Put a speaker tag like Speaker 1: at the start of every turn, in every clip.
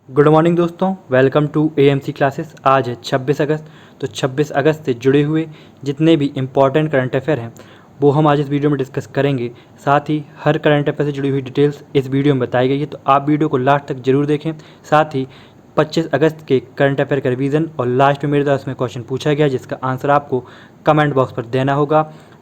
Speaker 1: Good morning दोस्तों, welcome to AMC classes. आज है 26 अगस्त। तो 26 अगस्त से जुड़े हुए जितने भी इम्पॉर्टेंट करंट अफेयर हैं वो हम आज इस वीडियो में डिस्कस करेंगे। साथ ही हर करंट अफेयर से जुड़ी हुई डिटेल्स इस वीडियो में बताई गई है, तो आप वीडियो को लास्ट तक जरूर देखें। साथ ही 25 अगस्त के करंट अफेयर का रिवीजन और लास्ट में मेरे द्वारा उसमें क्वेश्चन पूछा गया जिसका आंसर आपको कमेंट बॉक्स पर देना होगा।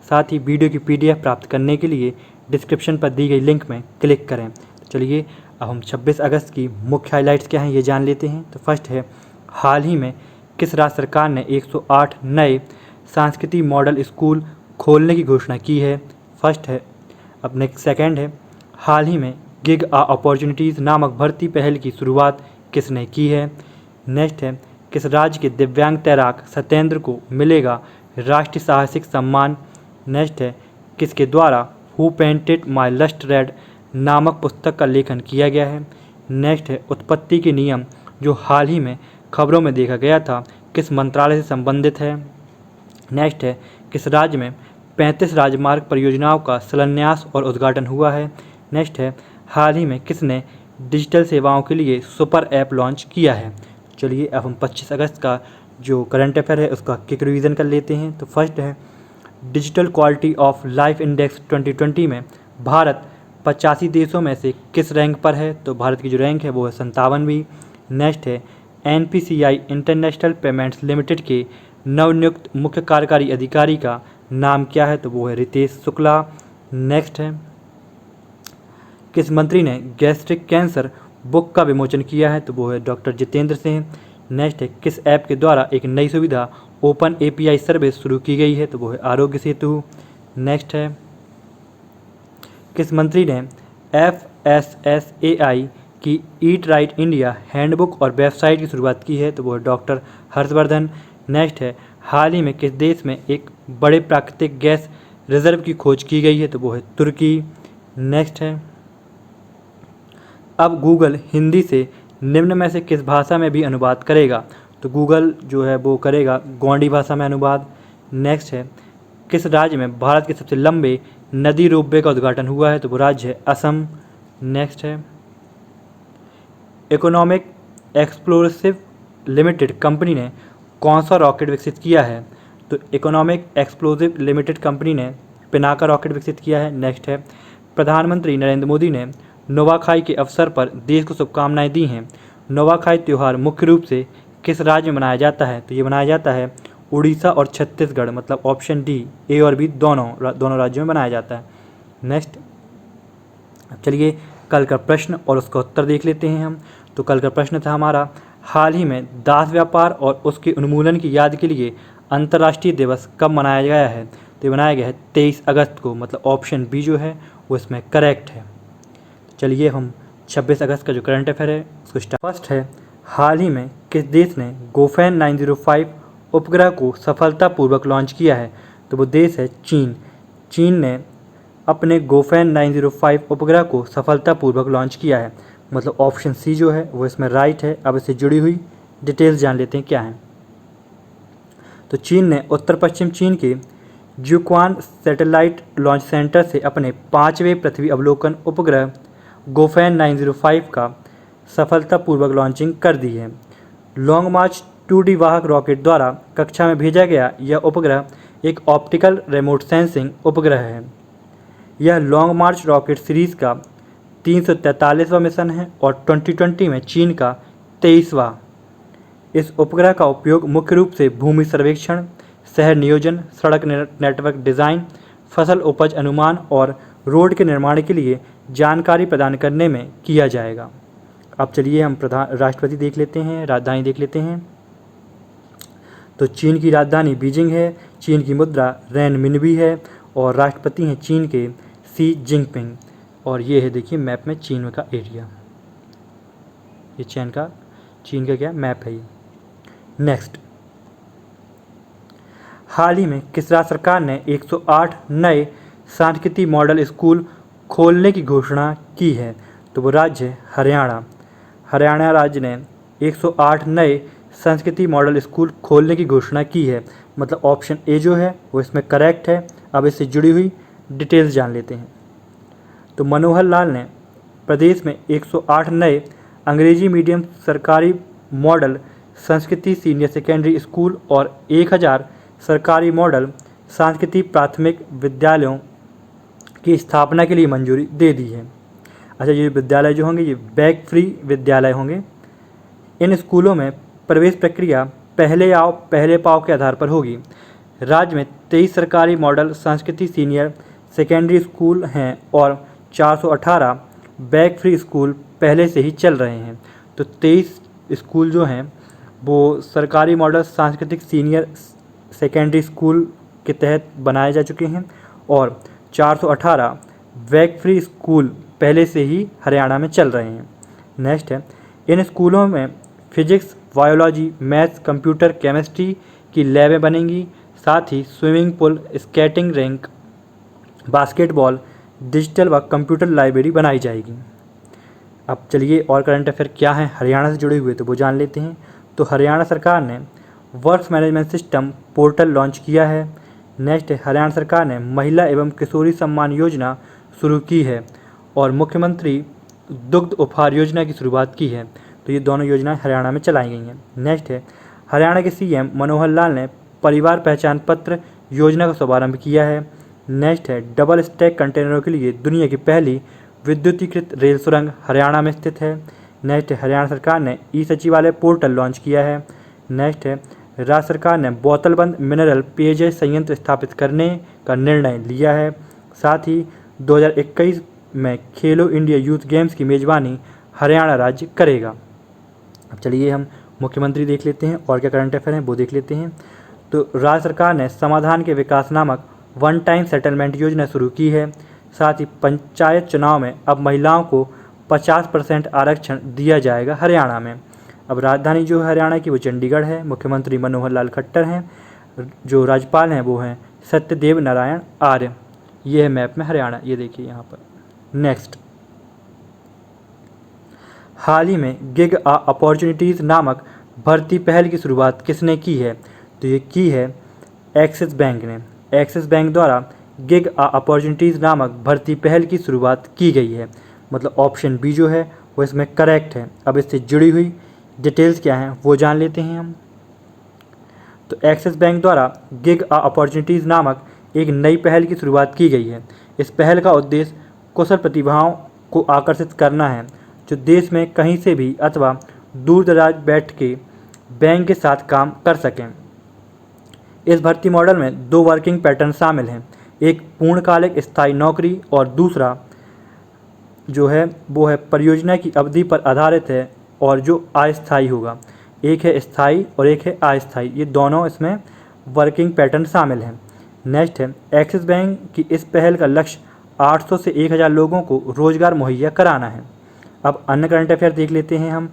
Speaker 1: साथ ही वीडियो की PDF प्राप्त करने के लिए डिस्क्रिप्शन पर दी गई लिंक में क्लिक करें। तो चलिए अब हम 26 अगस्त की मुख्य हाइलाइट्स क्या हैं ये जान लेते हैं। तो फर्स्ट है, हाल ही में किस राज्य सरकार ने 108 नए सांस्कृतिक मॉडल स्कूल खोलने की घोषणा की है। फर्स्ट है। अब नेक्स्ट सेकंड है, हाल ही में गिग अपॉर्चुनिटीज़ नामक भर्ती पहल की शुरुआत किसने की है। नेक्स्ट है, किस राज्य के दिव्यांग तैराक सत्येंद्र को मिलेगा राष्ट्रीय साहसिक सम्मान। नेक्स्ट है, किसके द्वारा who painted my lust red नामक पुस्तक का लेखन किया गया है। नेक्स्ट है, उत्पत्ति के नियम जो हाल ही में खबरों में देखा गया था किस मंत्रालय से संबंधित है। नेक्स्ट है, किस राज्य में 35 राजमार्ग परियोजनाओं का शिलान्यास और उद्घाटन हुआ है। नेक्स्ट है, हाल ही में किसने डिजिटल सेवाओं के लिए सुपर ऐप लॉन्च किया है। चलिए अब हम 25 अगस्त का जो करंट अफेयर है उसका क्विक रिवीजन कर लेते हैं। तो फर्स्ट है, digital quality of life index 2020 में भारत 85 देशों में से किस रैंक पर है। तो भारत की जो रैंक है वो है 57वीं। नेक्स्ट है, NPCI इंटरनेशनल पेमेंट्स लिमिटेड के नवनियुक्त मुख्य कार्यकारी अधिकारी का नाम क्या है। तो वो है रितेश शुक्ला। नेक्स्ट है, किस मंत्री ने गैस्ट्रिक कैंसर बुक का विमोचन किया है। तो वो है डॉक्टर जितेंद्र सिंह। नेक्स्ट है, किस ऐप के द्वारा एक नई सुविधा ओपन API सर्विस शुरू की गई है। तो वो है आरोग्य सेतु। नेक्स्ट है, किस मंत्री ने FSSAI की ईट राइट इंडिया हैंडबुक और वेबसाइट की शुरुआत की है। तो वो है डॉक्टर हर्षवर्धन। नेक्स्ट है, हाल ही में किस देश में एक बड़े प्राकृतिक गैस रिजर्व की खोज की गई है। तो वो है तुर्की। नेक्स्ट है, अब गूगल हिंदी से निम्न में से किस भाषा में भी अनुवाद करेगा। तो गूगल जो है वो करेगा गोंडी भाषा में अनुवाद। नेक्स्ट है, किस राज्य में भारत के सबसे लंबे नदी रोपवे का उद्घाटन हुआ है। तो वो राज्य है असम। नेक्स्ट है, इकोनॉमिक एक्सप्लोसिव लिमिटेड कंपनी ने कौन सा रॉकेट विकसित किया है। तो इकोनॉमिक एक्सप्लोसिव लिमिटेड कंपनी ने पिनाका रॉकेट विकसित किया है। नेक्स्ट है, प्रधानमंत्री नरेंद्र मोदी ने नोवाखाई के अवसर पर देश को शुभकामनाएं दी हैं। नोवाखाई त्यौहार मुख्य रूप से किस राज्य में मनाया जाता है। तो ये मनाया जाता है उड़ीसा और छत्तीसगढ़, मतलब ऑप्शन डी, A और B दोनों राज्यों में मनाया जाता है। नेक्स्ट, अब चलिए कल का प्रश्न और उसका उत्तर देख लेते हैं हम। तो कल का प्रश्न था हमारा, हाल ही में दास व्यापार और उसके उन्मूलन की याद के लिए अंतर्राष्ट्रीय दिवस कब मनाया गया है। तो ये मनाया गया है 23 अगस्त को, मतलब ऑप्शन B जो है वो इसमें करेक्ट है। चलिए हम 26 अगस्त का जो करंट अफेयर है उसको स्टार्ट। फर्स्ट है, हाल ही में किस देश ने गोफैन 905 उपग्रह को सफलतापूर्वक लॉन्च किया है। तो वो देश है चीन। चीन ने अपने गोफैन 905 उपग्रह को सफलतापूर्वक लॉन्च किया है, मतलब ऑप्शन C जो है वो इसमें राइट है। अब इससे जुड़ी हुई डिटेल्स जान लेते हैं क्या हैं। तो चीन ने उत्तर पश्चिम चीन के ज्यूक्वान सैटेलाइट लॉन्च सेंटर से अपने 5वें पृथ्वी अवलोकन उपग्रह गोफैन 905 का सफलतापूर्वक लॉन्चिंग कर दी है। लॉन्ग मार्च 2D वाहक रॉकेट द्वारा कक्षा में भेजा गया यह उपग्रह एक ऑप्टिकल रिमोट सेंसिंग उपग्रह है। यह लॉन्ग मार्च रॉकेट सीरीज़ का 343वां मिशन है और 2020 में चीन का 23वां। इस उपग्रह का उपयोग मुख्य रूप से भूमि सर्वेक्षण, शहर नियोजन, सड़क नेटवर्क डिज़ाइन, फसल उपज अनुमान और रोड के निर्माण के लिए जानकारी प्रदान करने में किया जाएगा। अब चलिए हम राष्ट्रपति देख लेते हैं, राजधानी देख लेते हैं। तो चीन की राजधानी बीजिंग है, चीन की मुद्रा रेनमिनबी है और राष्ट्रपति हैं चीन के शी जिनपिंग। और ये है देखिए मैप में चीन का एरिया, ये चीन का क्या मैप है ये। नेक्स्ट, हाल ही में किस राज्य सरकार ने 108 नए सांस्कृतिक मॉडल स्कूल खोलने की घोषणा की है। तो वो राज्य है हरियाणा। हरियाणा राज्य ने 108 नए संस्कृति मॉडल स्कूल खोलने की घोषणा की है, मतलब ऑप्शन A जो है वो इसमें करेक्ट है। अब इससे जुड़ी हुई डिटेल्स जान लेते हैं। तो मनोहर लाल ने प्रदेश में 108 नए अंग्रेजी मीडियम सरकारी मॉडल संस्कृति सीनियर सेकेंडरी स्कूल और 1000 सरकारी मॉडल संस्कृति प्राथमिक विद्यालयों की स्थापना के लिए मंजूरी दे दी है। अच्छा, ये विद्यालय जो होंगे ये बैग फ्री विद्यालय होंगे। इन स्कूलों में प्रवेश प्रक्रिया पहले आओ पहले पाओ के आधार पर होगी। राज्य में 23 सरकारी मॉडल संस्कृति सीनियर सेकेंडरी स्कूल हैं और 418 बैग फ्री स्कूल पहले से ही चल रहे हैं। तो 23 स्कूल जो हैं वो सरकारी मॉडल सांस्कृतिक सीनियर सेकेंडरी स्कूल के तहत बनाए जा चुके हैं और 418 बैग फ्री स्कूल पहले से ही हरियाणा में चल रहे हैं। नेक्स्ट है, इन स्कूलों में physics, biology, maths, computer, chemistry की लैबें बनेंगी। साथ ही swimming pool, skating rink, basketball, digital व कंप्यूटर लाइब्रेरी बनाई जाएगी। अब चलिए और करंट अफेयर क्या हैं हरियाणा से जुड़े हुए तो वो जान लेते हैं। तो हरियाणा सरकार ने works management system portal launch किया है। नेक्स्ट है, हरियाणा सरकार ने महिला एवं किशोरी सम्मान योजना शुरू की है और मुख्यमंत्री दुग्ध उपहार योजना की शुरुआत की है। तो ये दोनों योजनाएं हरियाणा में चलाई गई हैं। नेक्स्ट है, हरियाणा के सीएम मनोहर लाल ने परिवार पहचान पत्र योजना का शुभारंभ किया है। नेक्स्ट है, डबल स्टैक कंटेनरों के लिए दुनिया की पहली विद्युतीकृत रेल सुरंग हरियाणा में स्थित है। नेक्स्ट है, हरियाणा सरकार ने ई सचिवालय पोर्टल लॉन्च किया है। नेक्स्ट है, राज्य सरकार ने बोतलबंद मिनरल पेयजल संयंत्र स्थापित करने का निर्णय लिया है। साथ ही 2021 में खेलो इंडिया यूथ गेम्स की मेजबानी हरियाणा राज्य करेगा। अब चलिए हम मुख्यमंत्री देख लेते हैं और क्या करंट अफेयर हैं वो देख लेते हैं। तो राज्य सरकार ने समाधान के विकास नामक वन टाइम सेटलमेंट योजना शुरू की है। साथ ही पंचायत चुनाव में अब महिलाओं को 50% आरक्षण दिया जाएगा हरियाणा में। अब राजधानी जो है हरियाणा की वो चंडीगढ़ है। मुख्यमंत्री मनोहर लाल खट्टर हैं। जो राज्यपाल हैं वो हैं सत्यदेव नारायण आर्य। ये है मैप में हरियाणा, ये देखिए यहाँ पर। नेक्स्ट, हाल ही में गिग अपॉर्चुनिटीज़ नामक भर्ती पहल की शुरुआत किसने की है? तो ये की है एक्सिस बैंक ने। एक्सिस बैंक द्वारा गिग अपॉर्चुनिटीज़ नामक भर्ती पहल की शुरुआत की गई है। मतलब ऑप्शन बी जो है वो इसमें करेक्ट है। अब इससे जुड़ी हुई डिटेल्स क्या हैं वो जान लेते हैं हम। तो एक्सिस बैंक द्वारा गिग अपॉर्चुनिटीज़ नामक एक नई पहल की शुरुआत की गई है। इस पहल का उद्देश्य कुशल प्रतिभाओं को आकर्षित करना है जो देश में कहीं से भी अथवा दूर दराज बैठ के बैंक के साथ काम कर सकें। इस भर्ती मॉडल में 2 वर्किंग पैटर्न शामिल हैं। एक पूर्णकालिक स्थायी नौकरी और दूसरा जो है वो है परियोजना की अवधि पर आधारित है और जो अस्थायी होगा। एक है स्थायी और एक है अस्थायी, ये दोनों इसमें वर्किंग पैटर्न शामिल हैं। नेक्स्ट है, एक्सिस बैंक की इस पहल का लक्ष्य 800 से 1000 लोगों को रोजगार मुहैया कराना है। अब अन्य करंट अफेयर देख लेते हैं हम,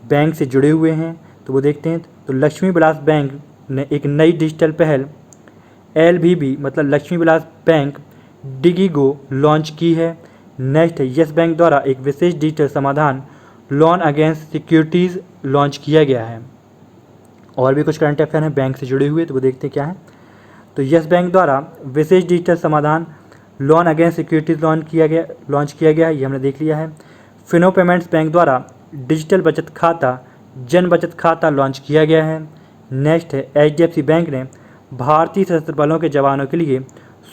Speaker 1: बैंक से जुड़े हुए हैं तो वो देखते हैं। तो लक्ष्मी विलास बैंक ने एक नई डिजिटल पहल LVB मतलब लक्ष्मी विलास बैंक डिगीगो लॉन्च की है। नेक्स्ट है, यस बैंक द्वारा एक विशेष डिजिटल समाधान लोन अगेंस्ट सिक्योरिटीज़ लॉन्च किया गया है। और भी कुछ करंट अफेयर हैं बैंक से जुड़े हुए तो वो देखते हैं क्या है। तो यस बैंक द्वारा विशेष डिजिटल समाधान लोन अगेंस्ट सिक्योरिटीज़ लॉन्च किया गया है, ये हमने देख लिया है। फिनो पेमेंट्स बैंक द्वारा डिजिटल बचत खाता जन बचत खाता लॉन्च किया गया है। नेक्स्ट है, HDFC बैंक ने भारतीय सशस्त्र बलों के जवानों के लिए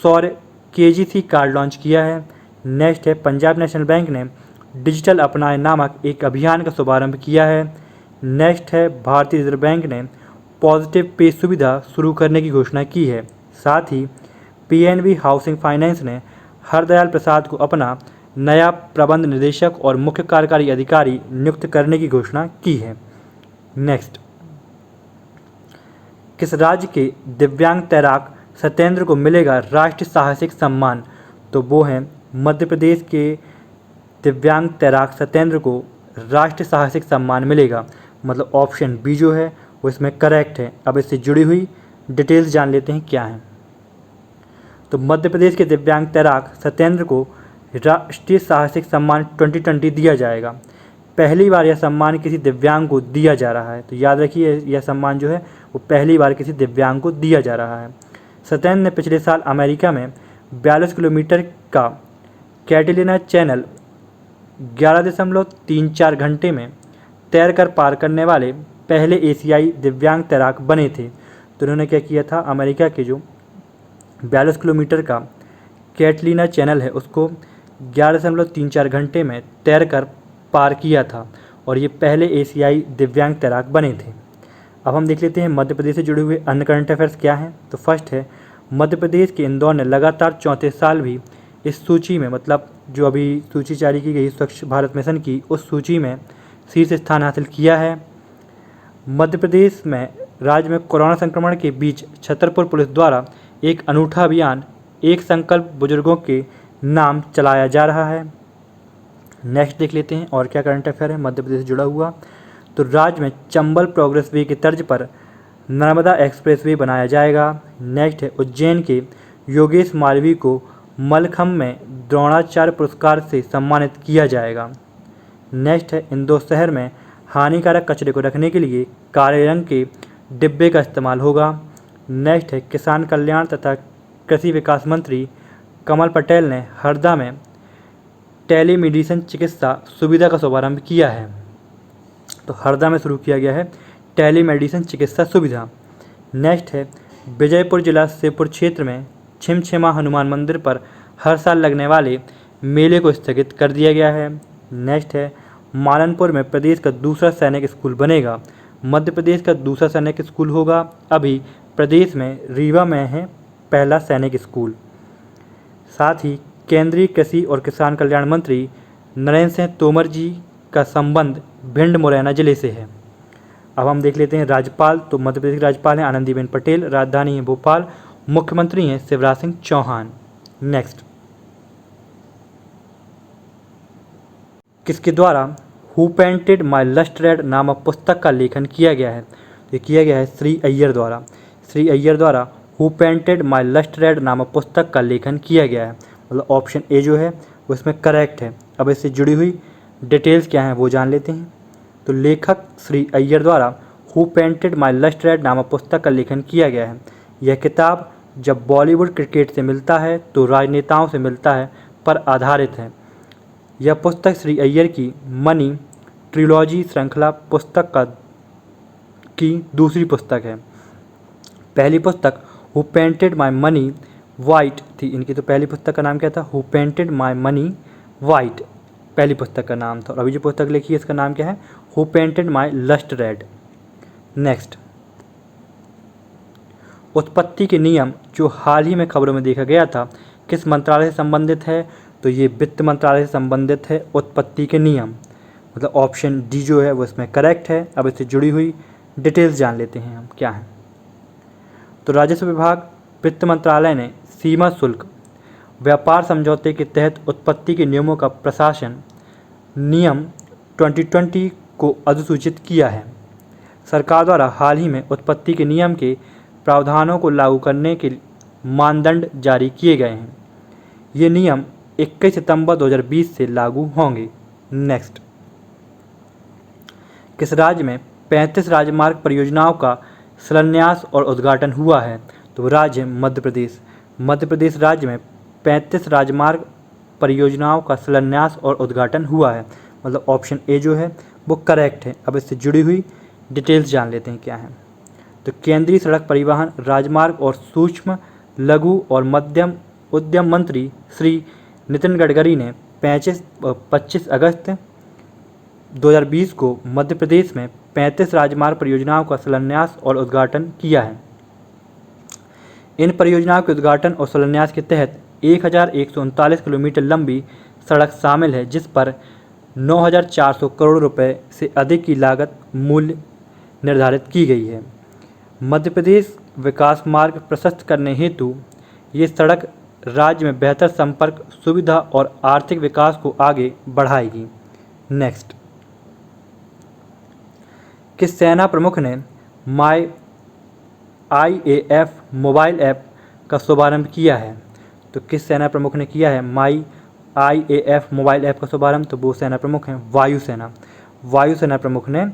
Speaker 1: सौर्य KGC कार्ड लॉन्च किया है। नेक्स्ट है, पंजाब नेशनल बैंक ने डिजिटल अपनाए नामक एक अभियान का शुभारंभ किया है। नेक्स्ट है, भारतीय रिजर्व बैंक ने पॉजिटिव पे सुविधा शुरू करने की घोषणा की है। साथ ही PNB हाउसिंग फाइनेंस ने हरदयाल प्रसाद को अपना नया प्रबंध निदेशक और मुख्य कार्यकारी अधिकारी नियुक्त करने की घोषणा की है। नेक्स्ट, किस राज्य के दिव्यांग तैराक सत्येंद्र को मिलेगा राष्ट्रीय साहसिक सम्मान? तो वो हैं मध्य प्रदेश के दिव्यांग तैराक सत्येंद्र को राष्ट्रीय साहसिक सम्मान मिलेगा। मतलब ऑप्शन बी जो है वो इसमें करेक्ट है। अब इससे जुड़ी हुई डिटेल्स जान लेते हैं क्या हैं। तो मध्य प्रदेश के दिव्यांग तैराक सत्येंद्र को राष्ट्रीय साहसिक सम्मान 2020 दिया जाएगा। पहली बार यह सम्मान किसी दिव्यांग को दिया जा रहा है। तो याद रखिए यह सम्मान जो है वो पहली बार किसी दिव्यांग को दिया जा रहा है। सत्येंद्र ने पिछले साल अमेरिका में 42 किलोमीटर का कैटिलिना चैनल 11.34 घंटे में तैरकर पार करने वाले पहले एशियाई दिव्यांग तैराक बने थे। तो उन्होंने क्या किया था, अमेरिका के जो 42 किलोमीटर का कैटलीना चैनल है उसको 11.34 घंटे में तैरकर पार किया था और ये पहले एशियाई दिव्यांग तैराक बने थे। अब हम देख लेते हैं मध्य प्रदेश से जुड़े हुए अन्य करंट अफेयर्स क्या हैं। तो फर्स्ट है, मध्य प्रदेश के इंदौर ने लगातार 34 साल भी इस सूची में, मतलब जो अभी सूची जारी की गई स्वच्छ भारत मिशन की, उस सूची में शीर्ष स्थान हासिल किया है। मध्य प्रदेश में राज्य में कोरोना संक्रमण के बीच छतरपुर पुलिस द्वारा एक अनूठा अभियान एक संकल्प बुजुर्गों के नाम चलाया जा रहा है। नेक्स्ट देख लेते हैं और क्या करंट अफेयर है मध्य प्रदेश से जुड़ा हुआ। तो राज्य में चंबल प्रोग्रेस वे की तर्ज पर नर्मदा एक्सप्रेस वे बनाया जाएगा। नेक्स्ट है, उज्जैन के योगेश मालवीय को मलखम्ब में द्रोणाचार्य पुरस्कार से सम्मानित किया जाएगा। नेक्स्ट है, इंदौर शहर में हानिकारक कचरे को रखने के लिए काले रंग के डिब्बे का इस्तेमाल होगा। नेक्स्ट है, किसान कल्याण तथा कृषि विकास मंत्री कमल पटेल ने हरदा में टेलीमेडिसिन चिकित्सा सुविधा का शुभारंभ किया है। तो हरदा में शुरू किया गया है टेलीमेडिसिन चिकित्सा सुविधा। नेक्स्ट है, विजयपुर जिला शिवपुर क्षेत्र में छिमछिमा हनुमान मंदिर पर हर साल लगने वाले मेले को स्थगित कर दिया गया है। नेक्स्ट है, मालनपुर में प्रदेश का दूसरा सैनिक स्कूल बनेगा। मध्य प्रदेश का दूसरा सैनिक स्कूल होगा। अभी प्रदेश में रीवा में है पहला सैनिक स्कूल। साथ ही केंद्रीय कृषि और किसान कल्याण मंत्री नरेंद्र सिंह तोमर जी का संबंध भिंड मुरैना जिले से है। अब हम देख लेते हैं राज्यपाल। तो मध्य प्रदेश की राज्यपाल हैं आनंदीबेन पटेल, राजधानी है भोपाल, मुख्यमंत्री हैं शिवराज सिंह चौहान। नेक्स्ट, किसके द्वारा who painted my lust red नामक पुस्तक का लेखन किया गया है? तो किया गया है श्री अय्यर द्वारा। श्री अय्यर द्वारा who painted my lust red नामक पुस्तक का लेखन किया गया है। मतलब ऑप्शन ए जो है वो इसमें करेक्ट है। अब इससे जुड़ी हुई डिटेल्स क्या हैं वो जान लेते हैं। तो लेखक श्री अय्यर द्वारा who painted my lust red नामक पुस्तक का लेखन किया गया है। यह किताब जब बॉलीवुड क्रिकेट से मिलता है तो राजनेताओं से मिलता है पर आधारित है। यह पुस्तक श्री अय्यर की मनी ट्रिलॉजी श्रृंखला पुस्तक की दूसरी पुस्तक है। पहली पुस्तक who painted my money white थी। इनकी तो पहली पुस्तक का नाम क्या था? Who painted my money white पहली पुस्तक का नाम था। और अभी जो पुस्तक लिखी है इसका नाम क्या है? Who painted my lust red. Next, उत्पत्ति के नियम जो हाल ही में खबरों में देखा गया था किस मंत्रालय से संबंधित है? तो ये वित्त मंत्रालय से संबंधित है उत्पत्ति के नियम। मतलब ऑप्शन डी जो है वो इसमें करेक्ट है। अब इससे जुड़ी हुई डिटेल्स जान लेते हैं हम क्या है। तो राजस्व विभाग वित्त मंत्रालय ने सीमा शुल्क व्यापार समझौते के तहत उत्पत्ति के नियमों का प्रशासन नियम 2020 को अधिसूचित किया है। सरकार द्वारा हाल ही में उत्पत्ति के नियम के प्रावधानों को लागू करने के मानदंड जारी किए गए हैं। ये नियम 21 सितंबर 2020 से लागू होंगे। नेक्स्ट, किस राज्य में 35 राजमार्ग परियोजनाओं का शिलान्यास और उद्घाटन हुआ है? तो राज्य मध्य प्रदेश। मध्य प्रदेश राज्य में 35 राजमार्ग परियोजनाओं का शिलान्यास और उद्घाटन हुआ है। मतलब ऑप्शन ए जो है वो करेक्ट है। अब इससे जुड़ी हुई डिटेल्स जान लेते हैं क्या है। तो केंद्रीय सड़क परिवहन राजमार्ग और सूक्ष्म लघु और मध्यम उद्यम मंत्री श्री नितिन गडकरी ने 25 अगस्त 2020 को मध्य प्रदेश में 35 राजमार्ग परियोजनाओं का शिलान्यास और उद्घाटन किया है। इन परियोजनाओं के उद्घाटन और शिलान्यास के तहत 1139 किलोमीटर लंबी सड़क शामिल है, जिस पर 9,400 करोड़ रुपए से अधिक की लागत मूल्य निर्धारित की गई है। मध्य प्रदेश विकास मार्ग प्रशस्त करने हेतु ये सड़क राज्य में बेहतर संपर्क सुविधा और आर्थिक विकास को आगे बढ़ाएगी। नेक्स्ट, किस सेना प्रमुख ने माई IAF मोबाइल ऐप का शुभारंभ किया है? तो किस सेना प्रमुख ने किया है माई IAF मोबाइल ऐप का शुभारंभ? तो वो सेना प्रमुख हैं वायुसेना। वायुसेना प्रमुख ने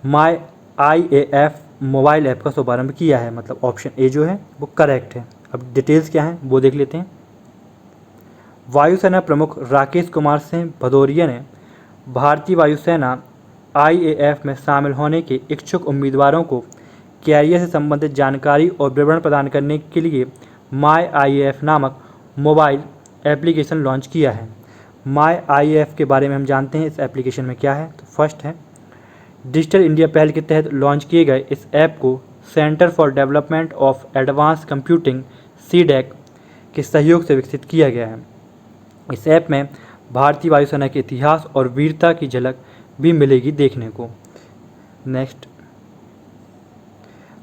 Speaker 1: माई IAF मोबाइल ऐप का शुभारंभ किया है। मतलब ऑप्शन ए जो है वो करेक्ट है। अब डिटेल्स क्या हैं वो देख लेते हैं। वायुसेना प्रमुख राकेश कुमार सिंह भदौरिया ने भारतीय वायुसेना IAF में शामिल होने के इच्छुक उम्मीदवारों को कैरियर से संबंधित जानकारी और विवरण प्रदान करने के लिए माई IAF नामक मोबाइल एप्लीकेशन लॉन्च किया है। माई IAF के बारे में हम जानते हैं इस एप्लीकेशन में क्या है। तो फर्स्ट है, डिजिटल इंडिया पहल के तहत लॉन्च किए गए इस ऐप को centre for development of advance computing CDAC के सहयोग से विकसित किया गया है। इस ऐप में भारतीय वायुसेना के इतिहास और वीरता की झलक भी मिलेगी देखने को। नेक्स्ट,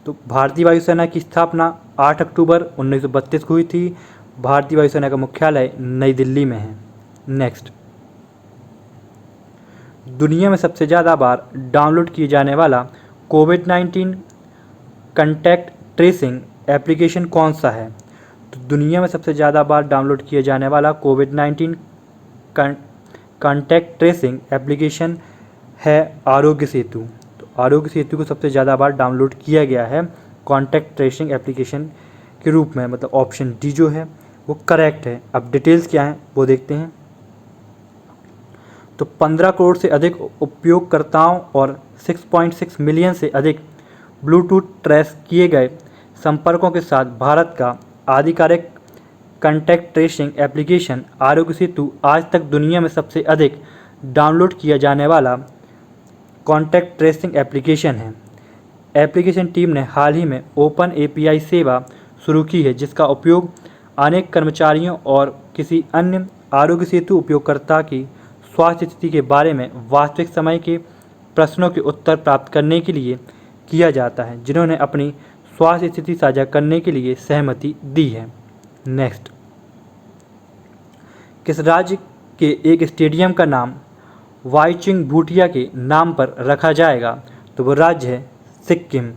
Speaker 1: तो भारतीय वायुसेना की स्थापना 8 अक्टूबर 1932 को हुई थी। भारतीय वायुसेना का मुख्यालय नई दिल्ली में है। नेक्स्ट, दुनिया में सबसे ज़्यादा बार डाउनलोड किए जाने वाला कोविड-19 कॉन्टैक्ट ट्रेसिंग एप्लीकेशन कौन सा है? तो दुनिया में सबसे ज़्यादा बार डाउनलोड किए जाने वाला कोविड-19 कॉन्टैक्ट ट्रेसिंग एप्लीकेशन है आरोग्य सेतु। तो आरोग्य सेतु को सबसे ज़्यादा बार डाउनलोड किया गया है कॉन्टैक्ट ट्रेसिंग एप्लीकेशन के रूप में, मतलब ऑप्शन डी जो है वो करेक्ट है। अब डिटेल्स क्या हैं वो देखते हैं। तो 15 करोड़ से अधिक उपयोगकर्ताओं और 6.6 मिलियन से अधिक ब्लूटूथ ट्रेस किए गए संपर्कों के साथ भारत का आधिकारिक contact tracing application Aarogya Setu आज तक दुनिया में सबसे अधिक डाउनलोड किया जाने वाला कॉन्टैक्ट ट्रेसिंग एप्लीकेशन है। एप्लीकेशन टीम ने हाल ही में ओपन API सेवा शुरू की है, जिसका उपयोग अनेक कर्मचारियों और किसी अन्य आरोग्य सेतु उपयोगकर्ता की स्वास्थ्य स्थिति के बारे में वास्तविक समय के प्रश्नों के उत्तर प्राप्त करने के लिए किया जाता है, जिन्होंने अपनी स्वास्थ्य स्थिति साझा करने के लिए सहमति दी है। नेक्स्ट, किस राज्य के एक स्टेडियम का नाम वाईचिंग भूटिया के नाम पर रखा जाएगा? तो वो राज्य है सिक्किम।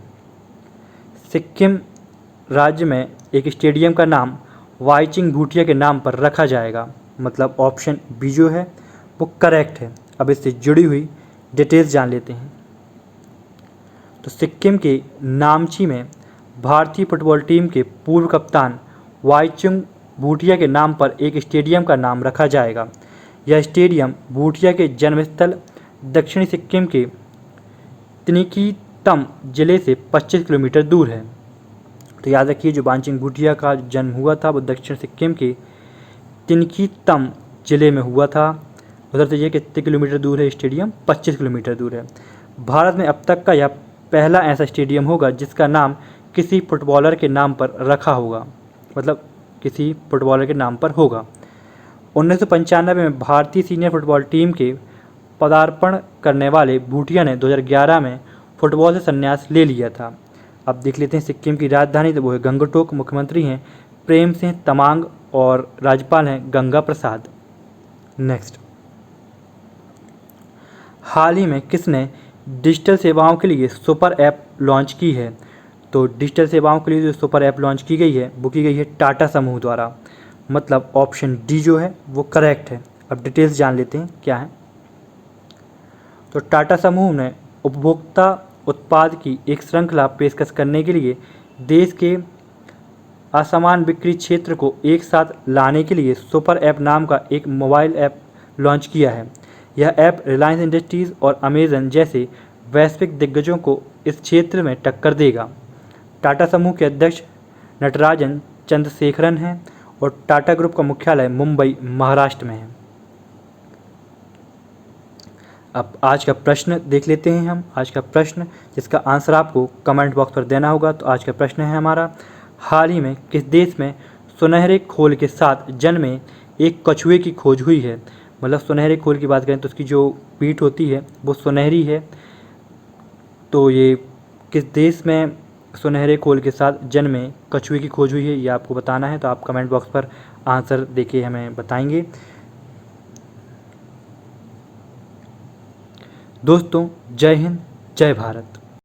Speaker 1: सिक्किम राज्य में एक स्टेडियम का नाम वाईचिंग भूटिया के नाम पर रखा जाएगा, मतलब ऑप्शन बी जो है वो करेक्ट है। अब इससे जुड़ी हुई डिटेल्स जान लेते हैं। तो सिक्किम के नामची में भारतीय फुटबॉल टीम के पूर्व कप्तान वाईचुंग भूटिया के नाम पर एक स्टेडियम का नाम रखा जाएगा। यह स्टेडियम भूटिया के जन्मस्थल दक्षिणी सिक्किम के तिनिकीतम जिले से 25 किलोमीटर दूर है। तो याद रखिए, जो वाईचुंग भूटिया का जन्म हुआ था वो दक्षिण सिक्किम के तिनिकीतम जिले में हुआ था। उधर से ये कितने किलोमीटर दूर है स्टेडियम? 25 किलोमीटर दूर है। भारत में अब तक का यह पहला ऐसा स्टेडियम होगा जिसका नाम किसी फुटबॉलर के नाम पर रखा होगा, मतलब किसी फुटबॉलर के नाम पर होगा। 1995 में भारतीय सीनियर फुटबॉल टीम के पदार्पण करने वाले भूटिया ने 2011 में फुटबॉल से संन्यास ले लिया था। अब देख लेते हैं सिक्किम की राजधानी, तो वो है गंगटोक। मुख्यमंत्री हैं प्रेम सिंह तमांग और राज्यपाल हैं गंगा प्रसाद। नेक्स्ट, हाल ही में किसने डिजिटल सेवाओं के लिए सुपर ऐप लॉन्च की है? तो डिजिटल सेवाओं के लिए जो सुपर ऐप लॉन्च की गई है वो की गई है टाटा समूह द्वारा, मतलब ऑप्शन डी जो है वो करेक्ट है। अब डिटेल्स जान लेते हैं क्या है। तो टाटा समूह ने उपभोक्ता उत्पाद की एक श्रृंखला पेशकश करने के लिए देश के असमान बिक्री क्षेत्र को एक साथ लाने के लिए सुपर ऐप नाम का एक मोबाइल ऐप लॉन्च किया है। यह ऐप रिलायंस इंडस्ट्रीज़ और अमेजन जैसे वैश्विक दिग्गजों को इस क्षेत्र में टक्कर देगा। टाटा समूह के अध्यक्ष नटराजन चंद्रशेखरन हैं और टाटा ग्रुप का मुख्यालय मुंबई महाराष्ट्र में है। अब आज का प्रश्न देख लेते हैं हम। आज का प्रश्न जिसका आंसर आपको कमेंट बॉक्स पर देना होगा। तो आज का प्रश्न है हमारा, हाल ही में किस देश में सुनहरे खोल के साथ जन्मे एक कछुए की खोज हुई है? मतलब सुनहरे खोल की बात करें तो उसकी जो पीठ होती है वो सुनहरी है। तो ये किस देश में सुनहरे खोल के साथ जन्मे कछुए की खोज हुई है, ये आपको बताना है। तो आप कमेंट बॉक्स पर आंसर देके हमें बताएंगे। दोस्तों, जय हिंद, जय भारत।